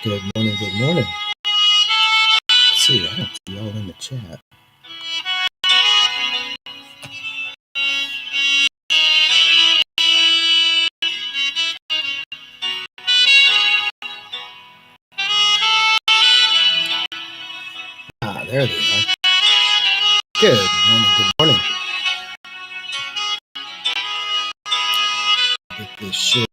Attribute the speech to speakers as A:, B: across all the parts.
A: Good morning, good morning. Let's see, I don't see y'all in the chat. There they are. Good morning, good morning. Get this shit.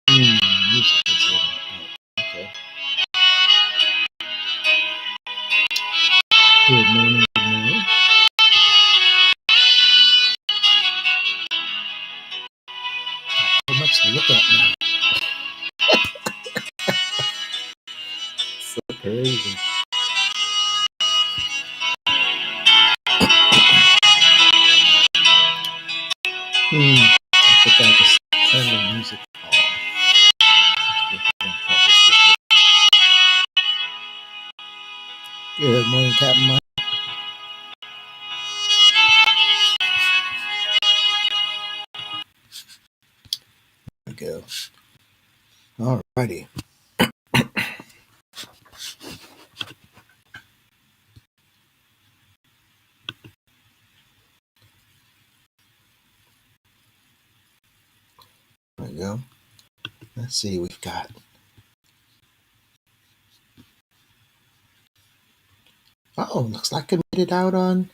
A: Music is in. Okay. Good morning, good morning. So much to look at now. So crazy. I think I just turned the music off. Good morning, Captain Mike. There we go. All righty. There we go. Let's see, we've got. Oh, looks like I made it out on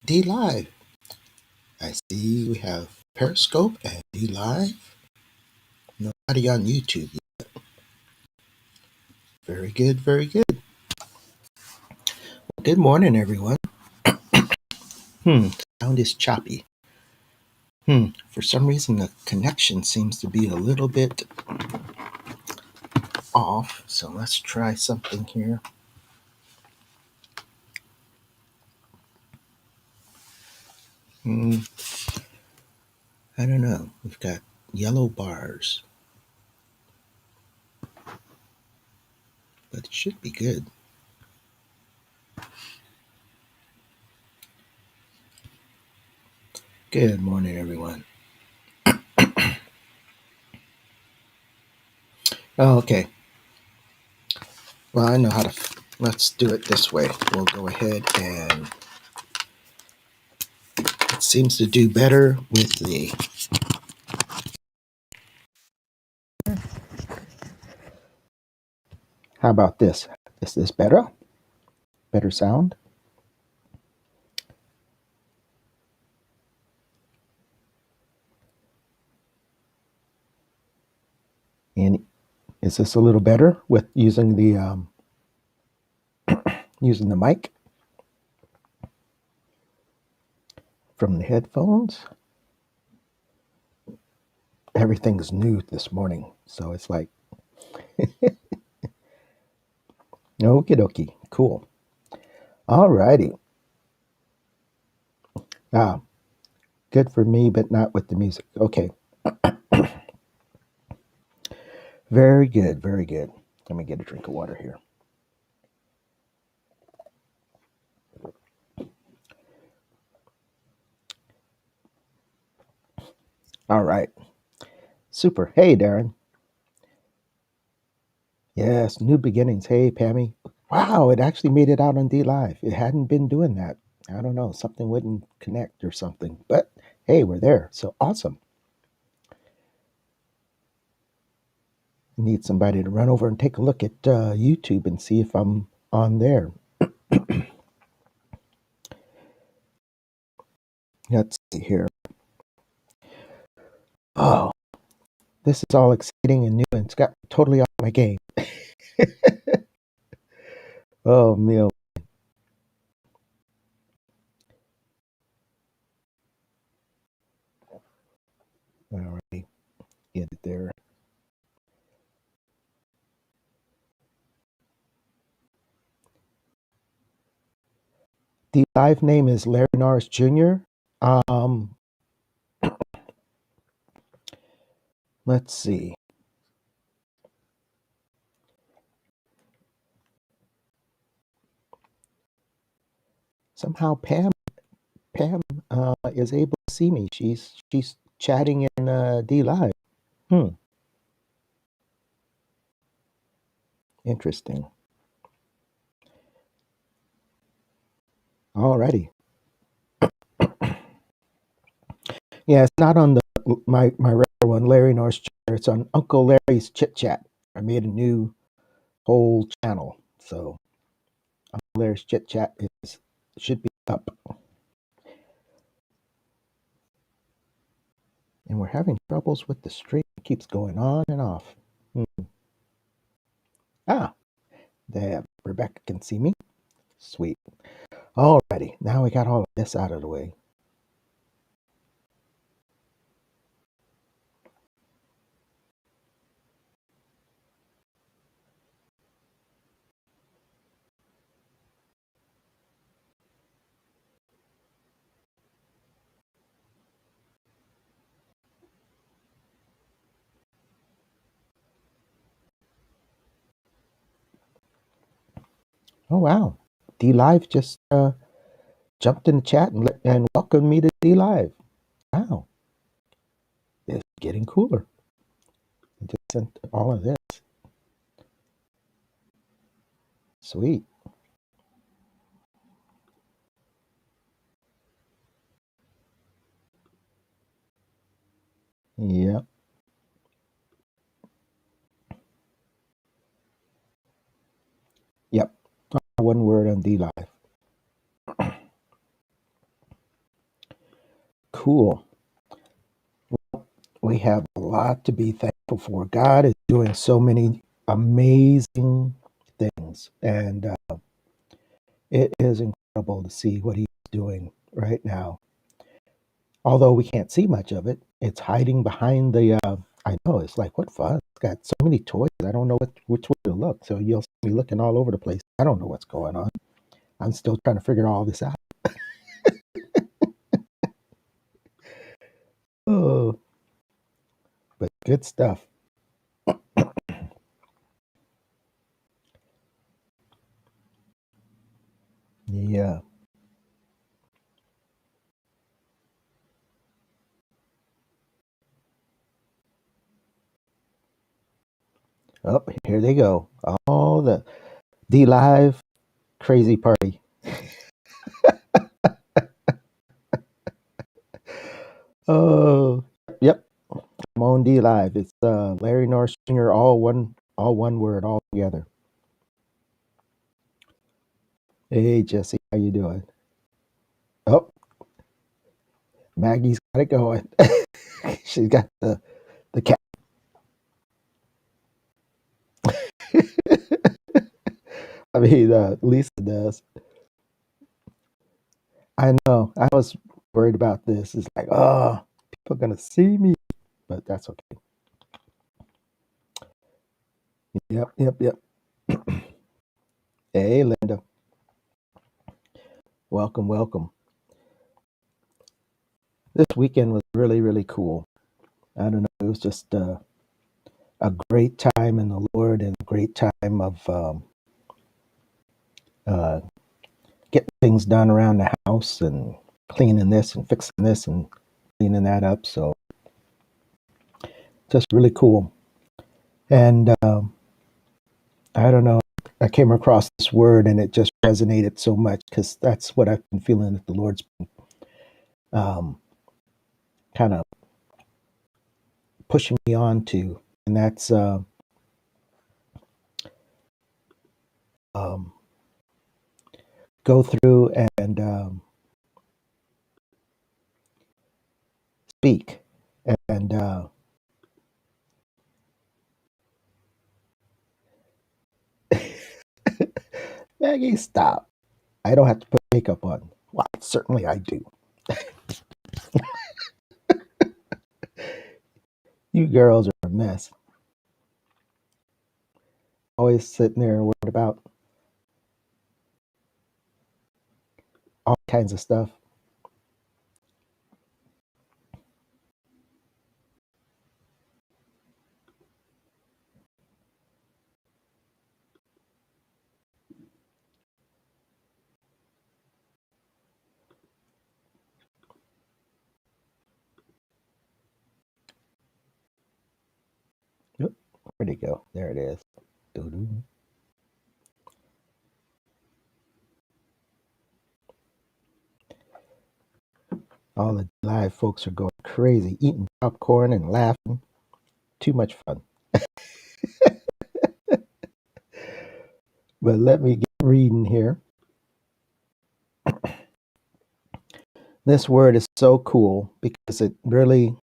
A: D Live. I see we have Periscope and D Live. Nobody on YouTube yet. Very good, very good. Well, good morning, everyone. Sound is choppy. For some reason the connection seems to be a little bit off, so let's try something here. I don't know. We've got yellow bars, but it should be good. Good morning, everyone. Oh, okay. Well, I know how to. Let's do it this way. We'll go ahead and it seems to do better with the. How about this? Is this better? Better sound? And is this a little better with using the using the mic from the headphones? Everything's new this morning, so it's like okie dokie, cool. All righty. Good for me, but not with the music. Okay. Very good, very good. Let me get a drink of water here. All right. Super. Hey, Darren. Yes, new beginnings. Hey, Pammy. Wow, it actually made it out on D Live. It hadn't been doing that. I don't know. Something wouldn't connect or something. But hey, we're there. So awesome. Need somebody to run over and take a look at YouTube and see if I'm on there. Let's see here. Oh, this is all exciting and new, and it's got totally off my game. Oh, Neil. Get it there. The live name is Larry Norris Jr. Um, let's see. Somehow Pam is able to see me. She's chatting in D Live. Hmm, interesting. Alrighty. Yeah, it's not on the my regular one, Larry Norris Jr. It's on Uncle Larry's Chitchat. I made a new whole channel, so Uncle Larry's Chitchat is should be up. And we're having troubles with the stream. It keeps going on and off. Hmm. Ah, there. Rebecca can see me. Sweet. Alrighty. Now we got all of this out of the way. Oh wow. D Live just jumped in the chat and welcomed me to D Live. Wow. It's getting cooler. I just sent all of this. Sweet. Yep. Yep. One word on D Live. Cool. We have a lot to be thankful for. God is doing so many amazing things, and it is incredible to see what He's doing right now. Although we can't see much of it, it's hiding behind the. I know it's like what fun! It's got so many toys. I don't know which way to look. So you'll see me looking all over the place. I don't know what's going on. I'm still trying to figure all this out. Oh, but good stuff. Yeah. Oh, here they go. All the D Live crazy party. Oh, yep. I'm on D Live. It's Larry Norris Jr. All one word, all together. Hey Jesse, how you doing? Oh, Maggie's got it going. She's got the cat. I mean, Lisa does. I know. I was worried about this. It's like, oh, people are gonna see me, but that's okay. Yep, yep, yep. Hey, Linda. Welcome, welcome. This weekend was really, really cool. I don't know. It was just a great time in the Lord and a great time of uh, getting things done around the house and cleaning this and fixing this and cleaning that up. So just really cool. And I don't know. I came across this word and it just resonated so much because that's what I've been feeling that the Lord's um, kind of pushing me on to, and that's um, go through and speak. And Maggie, stop. I don't have to put makeup on. Well, certainly I do. You girls are a mess. Always sitting there worried about all kinds of stuff. Oop, where'd it go? There it is. Doo-doo. All the live folks are going crazy, eating popcorn and laughing. Too much fun. But let me get reading here. This word is so cool because it really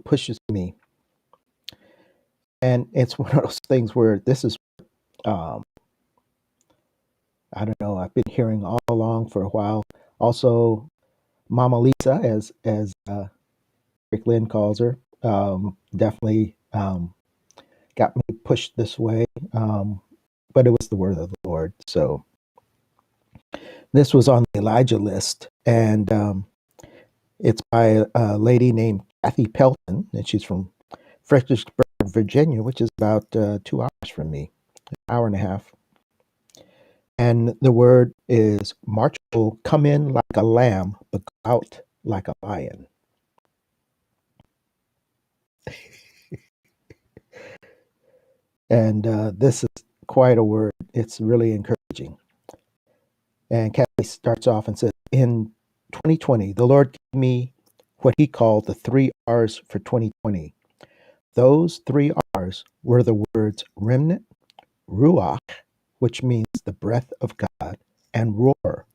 A: pushes me. And it's one of those things where this is, um, I don't know, I've been hearing all along for a while. Also, Mama Lisa, as Rick Lynn calls her, definitely got me pushed this way. Um, but it was the word of the Lord. So this was on the Elijah list, and it's by a lady named Kathy Pelton, and she's from Fredericksburg, Virginia, which is about 2 hours from me, an hour and a half. And the word is March will come in like a lamb, but go out like a lion. And this is quite a word. It's really encouraging. And Kathy starts off and says, in 2020, the Lord gave me what he called the 3 R's for 2020. Those 3 R's were the words remnant, ruach, which means the breath of God, and roar.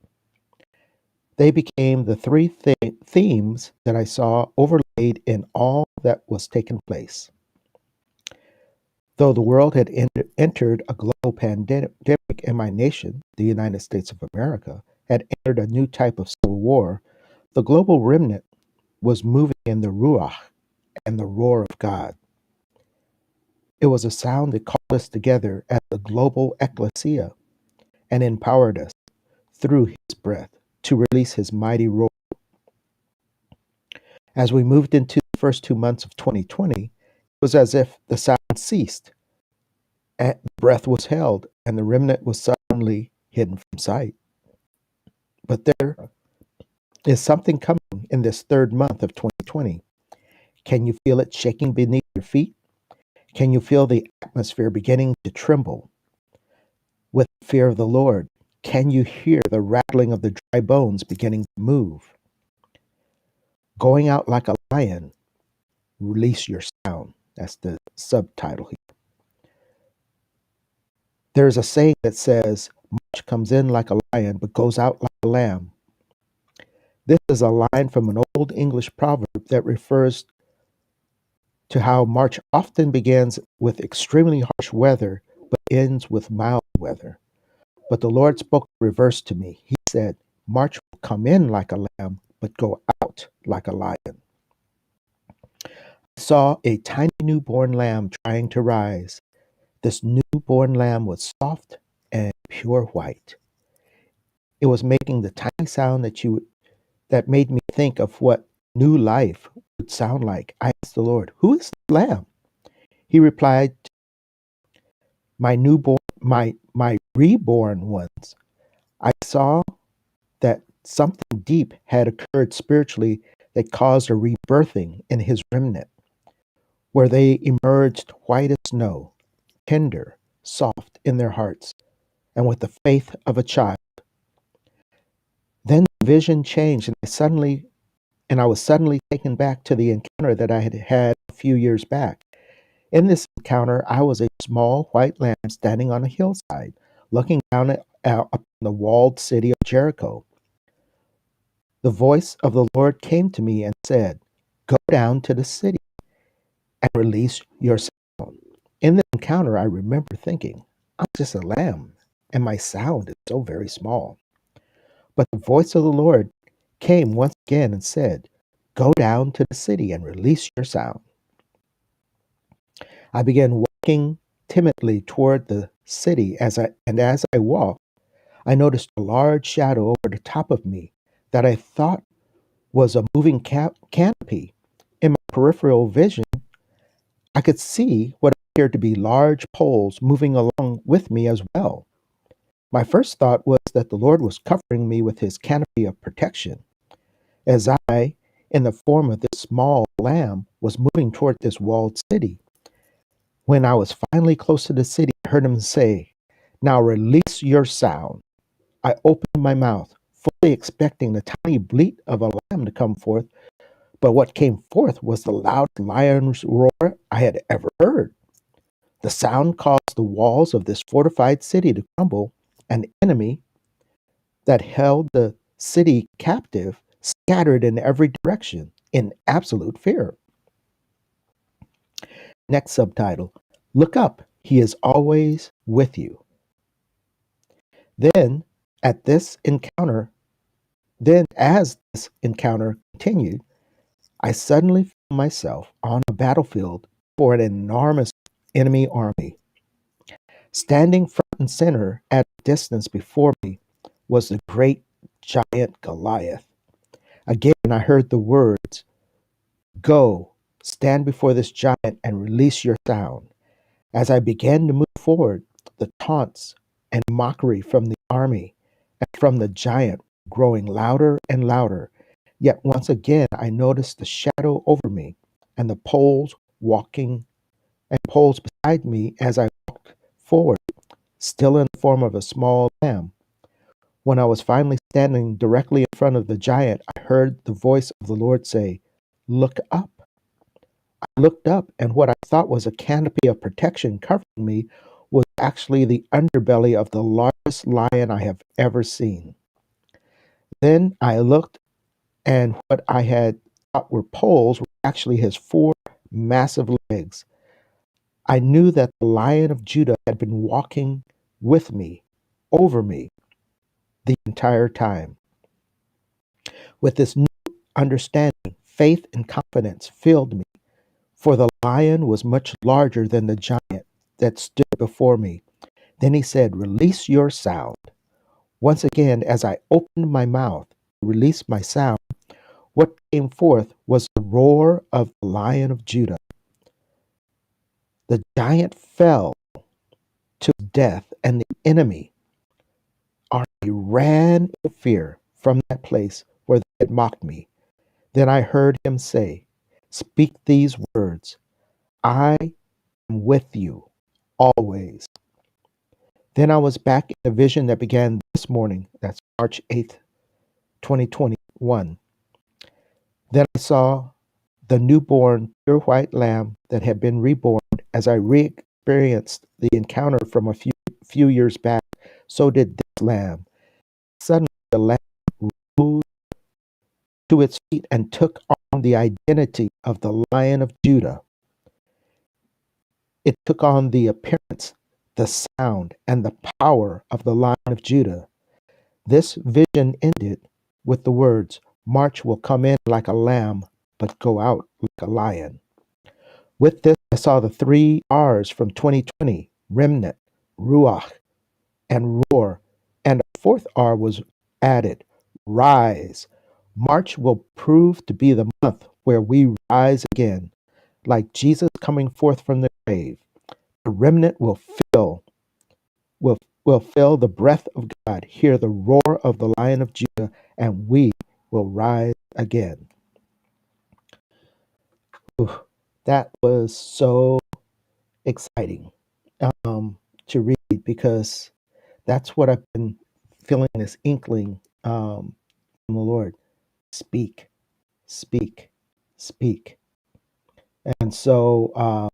A: They became the three themes that I saw overlaid in all that was taking place. Though the world had entered a global pandemic and my nation, the United States of America, had entered a new type of civil war, the global remnant was moving in the Ruach and the roar of God. It was a sound that called us together as a global ecclesia and empowered us through his breath to release his mighty roar. As we moved into the first 2 months of 2020, it was as if the sound ceased, and the breath was held, and the remnant was suddenly hidden from sight. But there is something coming in this third month of 2020. Can you feel it shaking beneath your feet? Can you feel the atmosphere beginning to tremble with the fear of the Lord? Can you hear the rattling of the dry bones beginning to move? Going out like a lion, release your sound. That's the subtitle here. There's a saying that says, March comes in like a lion, but goes out like a lamb. This is a line from an old English proverb that refers to how March often begins with extremely harsh weather, but ends with mild weather. But the Lord spoke reverse to me. He said, March will come in like a lamb, but go out like a lion. I saw a tiny newborn lamb trying to rise. This newborn lamb was soft and pure white. It was making the tiny sound that made me think of what new life would sound like. I asked the Lord, "Who is the lamb?" He replied, my reborn ones. I saw that something deep had occurred spiritually that caused a rebirthing in his remnant, where they emerged white as snow, tender, soft in their hearts, and with the faith of a child. Then the vision changed, and I was suddenly taken back to the encounter that I had had a few years back. In this encounter, I was a small white lamb standing on a hillside, looking down upon the walled city of Jericho. The voice of the Lord came to me and said, "Go down to the city and release your sound." In the encounter, I remember thinking, I'm just a lamb, and my sound is so very small. But the voice of the Lord came once again and said, "Go down to the city and release your sound." I began walking timidly toward the city as I walked, I noticed a large shadow over the top of me that I thought was a moving canopy. In my peripheral vision, I could see what appeared to be large poles moving along with me as well. My first thought was that the Lord was covering me with his canopy of protection, as I, in the form of this small lamb, was moving toward this walled city. When I was finally close to the city, I heard him say, "Now release your sound." I opened my mouth, fully expecting the tiny bleat of a lamb to come forth, but what came forth was the loudest lion's roar I had ever heard. The sound caused the walls of this fortified city to crumble, and the enemy that held the city captive scattered in every direction in absolute fear. Next subtitle: Look up, he is always with you. Then, at this encounter, as this encounter continued, I suddenly found myself on a battlefield for an enormous enemy army. Standing front and center at a distance before me was the great giant Goliath. Again, I heard the words, "Go, stand before this giant and release your sound." As I began to move forward, the taunts and mockery from the army and from the giant growing louder and louder. Yet once again I noticed the shadow over me and the poles beside me as I walked forward, still in the form of a small lamb. When I was finally standing directly in front of the giant, I heard the voice of the Lord say, "Look up." I looked up, and what I thought was a canopy of protection covering me was actually the underbelly of the largest lion I have ever seen. Then I looked, and what I had thought were poles were actually his four massive legs. I knew that the Lion of Judah had been walking with me, over me, the entire time. With this new understanding, faith and confidence filled me, for the lion was much larger than the giant that stood before me. Then he said, "Release your sound." Once again, as I opened my mouth to release my sound, what came forth was the roar of the Lion of Judah. The giant fell to death, and the enemy army ran in fear from that place where they had mocked me. Then I heard him say, "Speak these words, I am with you always." Then I was back in the vision that began this morning. That's March 8th, 2021. Then I saw the newborn pure white lamb that had been reborn. As I re experienced the encounter from a few years back, so did this lamb. Suddenly, the lamb rose to its feet and took on the identity of the Lion of Judah. It took on the appearance, the sound, and the power of the Lion of Judah. This vision ended with the words, "March will come in like a lamb, but go out like a lion." With this, I saw the three R's from 2020: remnant, ruach, and roar. And a fourth R was added: rise. March will prove to be the month where we rise again, like Jesus coming forth from the grave. The remnant will will feel the breath of God, hear the roar of the Lion of Judah, and we will rise again. Ooh, that was so exciting to read, because that's what I've been feeling, this inkling from the Lord. Speak, speak, speak. And so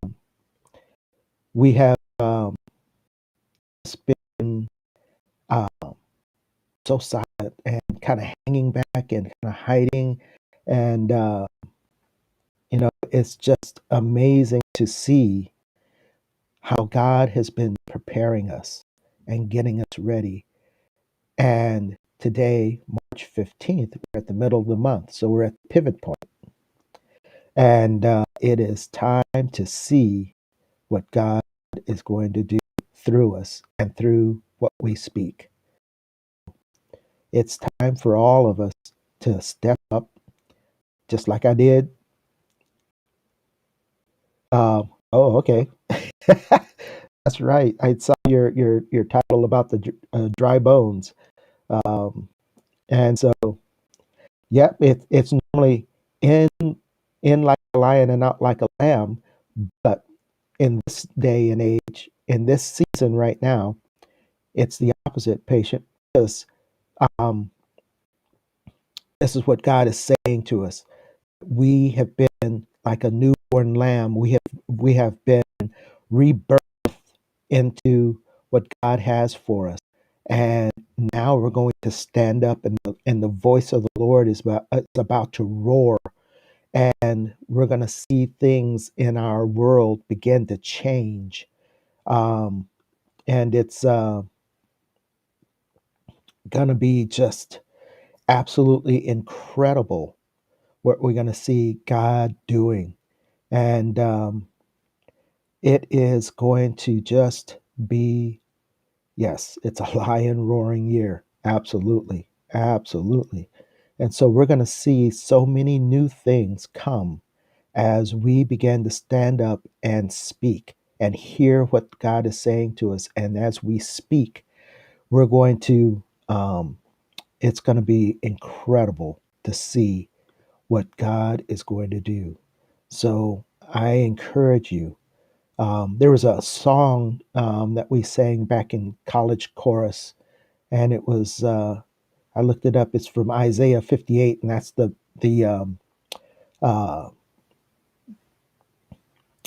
A: we have been uh, so silent and kind of hanging back and kind of hiding. And, it's just amazing to see how God has been preparing us and getting us ready. And today, March 15th, we're at the middle of the month. So we're at the pivot point. And it is time to see what God is going to do through us and through what we speak. It's time for all of us to step up, just like I did. Oh, okay. That's right. I saw your title about the dry bones, um, and so yep, it's normally in in like a lion and out like a lamb, but in this day and age, in this season right now, it's the opposite, patient. Because um, this is what God is saying to us. We have been like a newborn lamb. We have been rebirthed into what God has for us. And now we're going to stand up, and the voice of the Lord is about to roar. And we're going to see things in our world begin to change. Um, and it's going to be just absolutely incredible what we're going to see God doing. And it is going to just be, yes, it's a lion roaring year. Absolutely. Absolutely. And so we're going to see so many new things come as we begin to stand up and speak and hear what God is saying to us. And as we speak, we're going to, it's going to be incredible to see what God is going to do. So I encourage you. There was a song that we sang back in college chorus, and it was, I looked it up. It's from Isaiah 58, and that's the uh,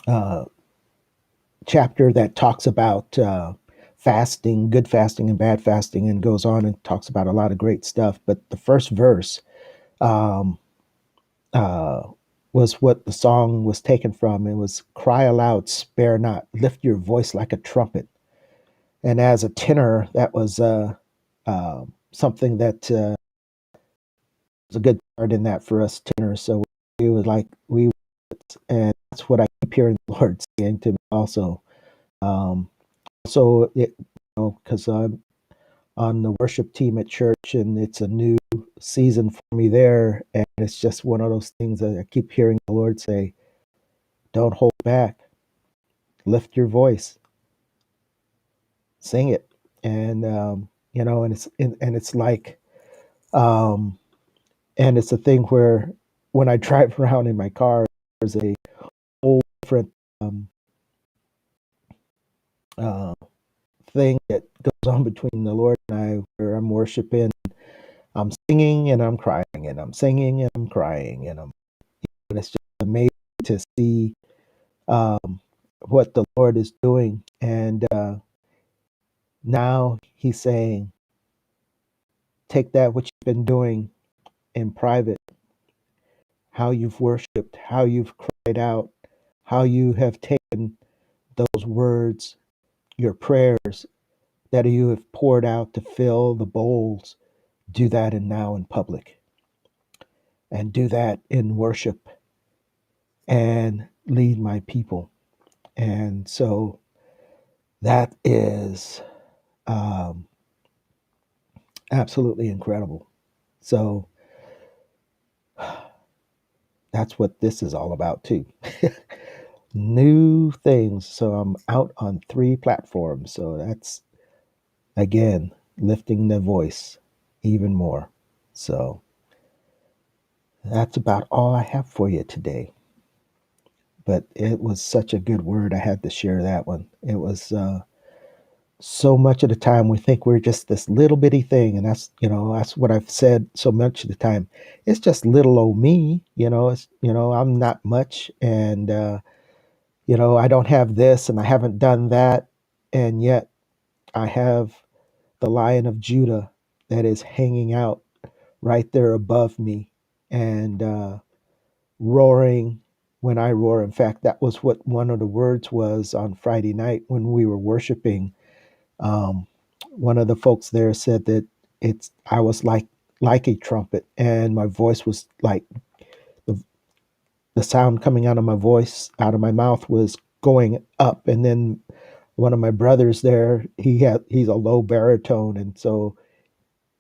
A: uh, chapter that talks about fasting, good fasting and bad fasting, and goes on and talks about a lot of great stuff. But the first verse um, uh, was what the song was taken from. It was "Cry aloud, spare not, lift your voice like a trumpet." And as a tenor, that was something that was a good part in that for us tenors. So we would like we, and that's what I keep hearing the Lord saying to me also. Um, so it, because I'm on the worship team at church, and it's a new season for me there, and it's just one of those things that I keep hearing the Lord say, "Don't hold back, lift your voice, sing it," and and it's like, um, and it's a thing where when I drive around in my car, there's a whole different um, uh, thing that goes on between the Lord and I, where I'm worshiping. I'm singing and I'm crying, and I'm singing and I'm crying, and it's just amazing to see um, what the Lord is doing. And now He's saying, take that what you've been doing in private, how you've worshiped, how you've cried out, how you have taken those words, your prayers that you have poured out to fill the bowls. Do that and now in public, and do that in worship, and lead my people. And so that is um, absolutely incredible. So that's what this is all about, too. New things. So I'm out on 3 platforms. So that's, again, lifting the voice even more. So that's about all I have for you today. But it was such a good word. I had to share that one. It was so much of the time we think we're just this little bitty thing, and that's what I've said so much of the time. It's just little old me. It's, I'm not much, and I don't have this and I haven't done that, and yet I have the Lion of Judah that is hanging out right there above me, and roaring when I roar. In fact, that was what one of the words was on Friday night when we were worshiping. Um, One of the folks there said that I was like a trumpet, and my voice was like the sound coming out of my voice, out of my mouth, was going up, and then one of my brothers there, he's a low baritone, and so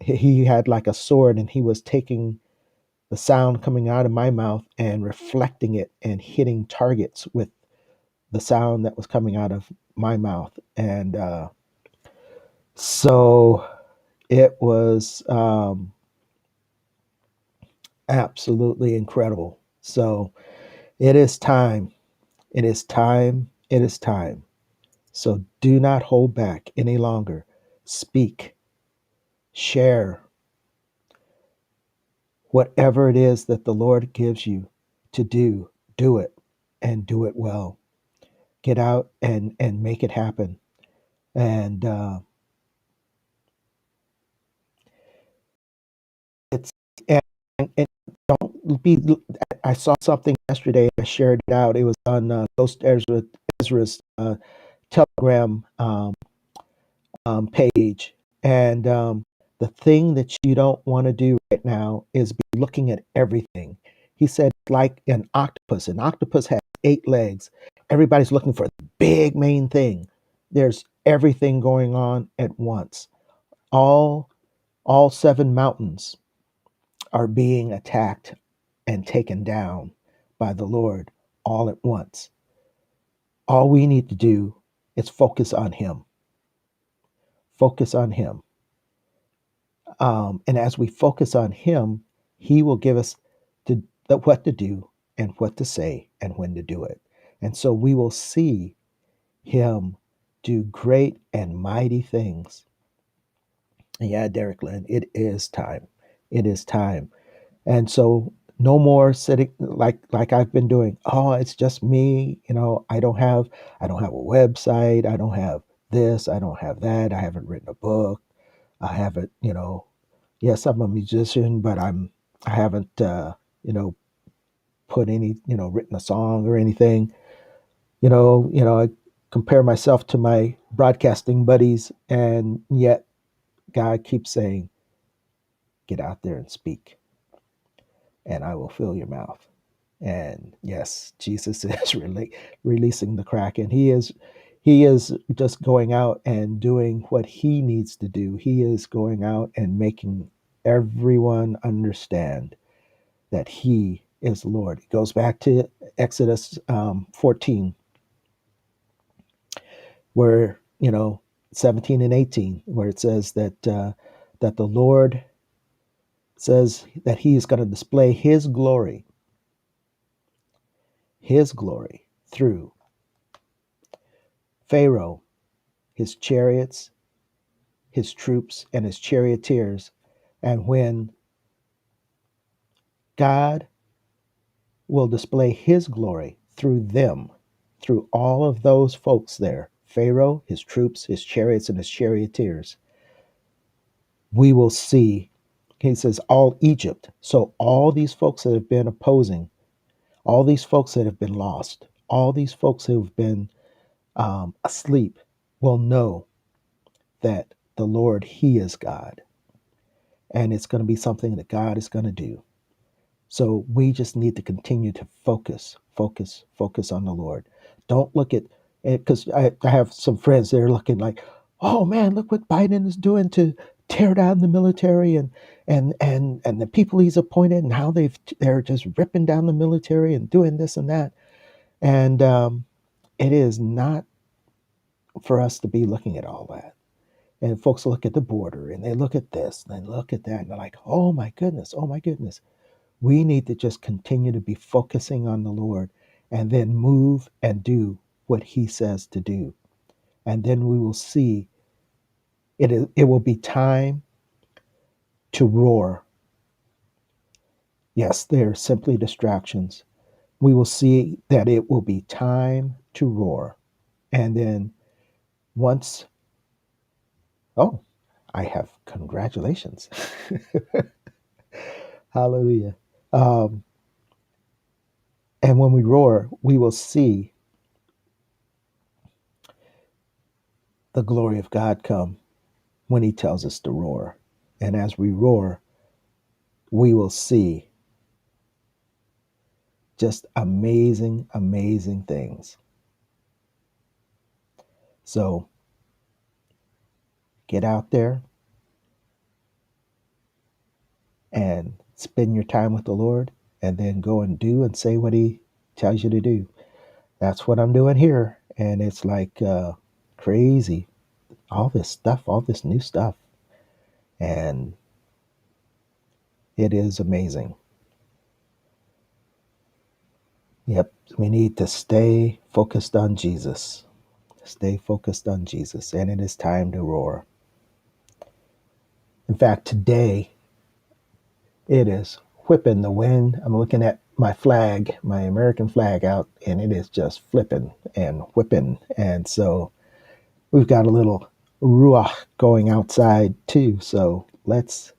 A: he had like a sword, and he was taking the sound coming out of my mouth and reflecting it and hitting targets with the sound that was coming out of my mouth. And so it was absolutely incredible. So it is time. It is time. It is time. So do not hold back any longer. Speak, share whatever it is that the Lord gives you to do. Do it, and do it well. Get out and make it happen. And it's and don't be. I saw something yesterday. I shared it out. It was on Ghost Ezra's Telegram page. And the thing that you don't want to do right now is be looking at everything. He said, like an octopus. An octopus has 8 legs. Everybody's looking for the big main thing. There's everything going on at once. All all 7 mountains are being attacked and taken down by the Lord all at once. All we need to do is focus on Him. Focus on Him. And as we focus on Him, He will give us what to do and what to say and when to do it. And so we will see Him do great and mighty things. And yeah, Derek Lynn, it is time. It is time. And so no more sitting like I've been doing. Oh, it's just me. I don't have a website. I don't have this. I don't have that. I haven't written a book. I haven't. Yes, I'm a musician, but I haven't put any written a song or anything. I compare myself to my broadcasting buddies, and yet God keeps saying, "Get out there and speak, and I will fill your mouth." And yes, Jesus is releasing the Kraken. He is just going out and doing what he needs to do. He is going out and making everyone understand that he is Lord. It goes back to Exodus 14, where 17 and 18, where it says that the Lord says that he is going to display his glory through Pharaoh, his chariots, his troops, and his charioteers. And when God will display his glory through them, through all of those folks there, Pharaoh, his troops, his chariots, and his charioteers, we will see, he says, all Egypt. So all these folks that have been opposing, all these folks that have been lost, all these folks who have been asleep will know that the Lord, he is God. And it's going to be something that God is going to do. So we just need to continue to focus on the Lord. Don't look at it, because I have some friends that are looking like, oh man, look what Biden is doing to tear down the military, and the people he's appointed, and how they're just ripping down the military and doing this and that. And it is not for us to be looking at all that. And folks look at the border, and they look at this and they look at that, and they're like, oh my goodness, oh my goodness. We need to just continue to be focusing on the Lord, and then move and do what he says to do. And then we will see it will be time to roar. Yes, they are simply distractions. We will see that it will be time to roar. And then once, oh, I have congratulations. Hallelujah. Um, and when we roar, we will see the glory of God come when he tells us to roar. And as we roar, we will see just amazing, amazing things. So get out there and spend your time with the Lord, and then go and do and say what He tells you to do. That's what I'm doing here. And it's like crazy. All this stuff, all this new stuff. And it is amazing. Yep. We need to stay focused on Jesus. Stay focused on Jesus. And it is time to roar. In fact, today it is whipping the wind. I'm looking at my flag, my American flag out, and it is just flipping and whipping. And so we've got a little ruach going outside too. So let's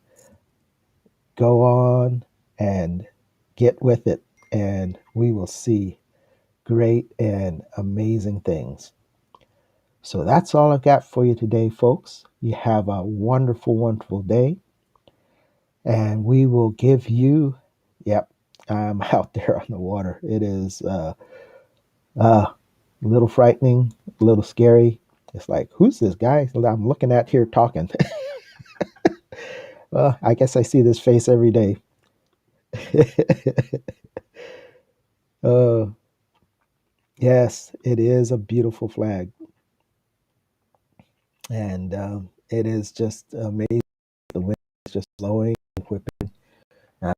A: go on and get with it, and we will see great and amazing things. So that's all I've got for you today, folks. You have a wonderful, wonderful day, and we will give you, yep, I'm out there on the water. It is a little frightening, a little scary. It's like, who's this guy I'm looking at here talking? Well, I guess I see this face every day. uh, yes, it is a beautiful flag. And it is just amazing. The wind is just blowing and whipping. I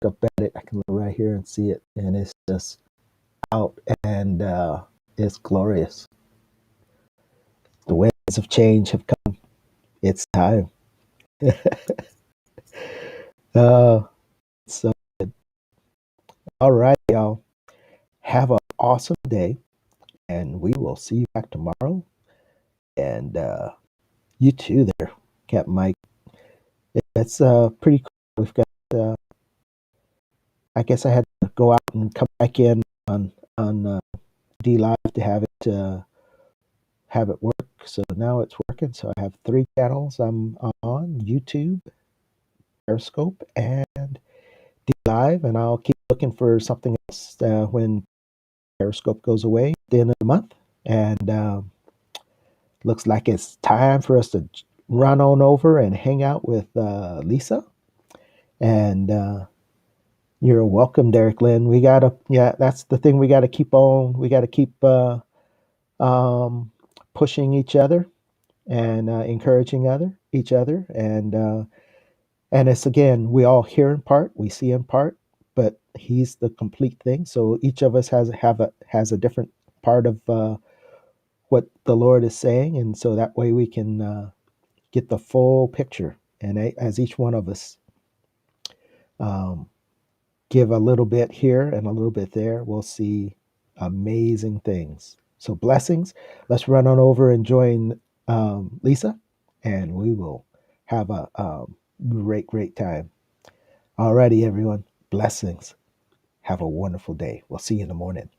A: look up at it. I can look right here and see it, and it's just out, and it's glorious. The winds of change have come. It's time. uh, so, all right, y'all. Have an awesome day, and we will see you back tomorrow. And you too, there, Captain Mike. It's pretty cool. We've got. I guess I had to go out and come back in on D Live to have it work. So now it's working. So I have 3 channels. I'm on YouTube, Periscope, and D Live, and I'll keep looking for something else when Periscope goes away at the end of the month. And looks like it's time for us to run on over and hang out with Lisa. And you're welcome, Derek Lynn. We gotta, yeah, that's the thing. We gotta keep on. We gotta keep pushing each other and encouraging each other, and it's again, we all hear in part, we see in part, but He's the complete thing. So each of us has a different part of what the Lord is saying, and so that way we can get the full picture. And as each one of us um, give a little bit here and a little bit there, we'll see amazing things. So blessings. Let's run on over and join Lisa, and we will have a great, great time. Alrighty, everyone. Blessings. Have a wonderful day. We'll see you in the morning.